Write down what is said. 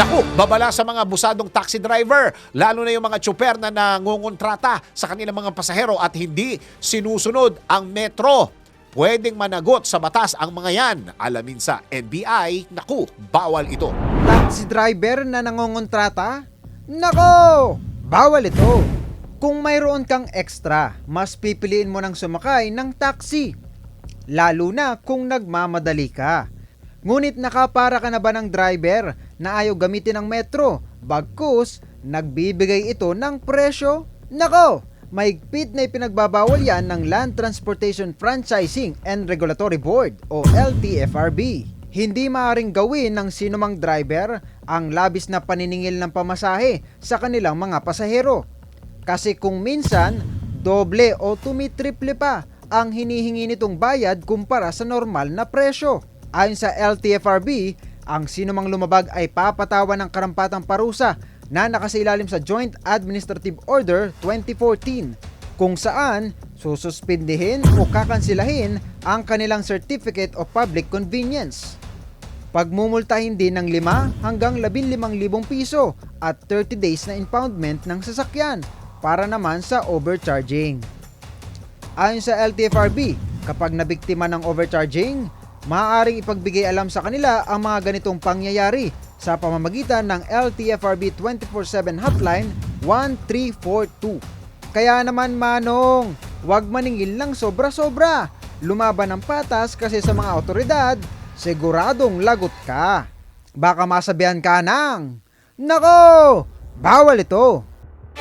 Naku, babala sa mga busadong taxi driver, lalo na yung mga tsuper na nangungontrata sa kanilang mga pasahero at hindi sinusunod ang metro. Pwedeng managot sa batas ang mga yan. Alamin sa NBI, naku, bawal ito. Taxi driver na nangongontrata? Nako! Bawal ito! Kung mayroon kang extra, mas pipiliin mo ng sumakay ng taxi. Lalo na kung nagmamadali ka. Ngunit nakapara ka na ba ng driver na ayaw gamitin ang metro? Bagkus, nagbibigay ito ng presyo? Nako! Mahigpit na ipinagbabawal yan ng Land Transportation Franchising and Regulatory Board o LTFRB. Hindi maaaring gawin ng sinumang driver ang labis na paniningil ng pamasahe sa kanilang mga pasahero. Kasi kung minsan, doble o tumitriple pa ang hinihingi nitong bayad kumpara sa normal na presyo. Ayon sa LTFRB, ang sinumang lumabag ay papatawan ng karampatang parusa na nakasailalim sa Joint Administrative Order 2014 kung saan sususpindihin o kakansilahin ang kanilang Certificate of Public Convenience. Pagmumultahin din ng 5 hanggang 15,000 piso at 30 days na impoundment ng sasakyan para naman sa overcharging. Ayon sa LTFRB, kapag nabiktima ng overcharging, maaaring ipagbigay alam sa kanila ang mga ganitong pangyayari sa pamamagitan ng LTFRB 24/7 hotline 1342. Kaya naman manong, huwag maningil lang sobra-sobra. Lumaban ng patas kasi sa mga otoridad, siguradong lagot ka. Baka masabihan ka ng, nako, bawal ito.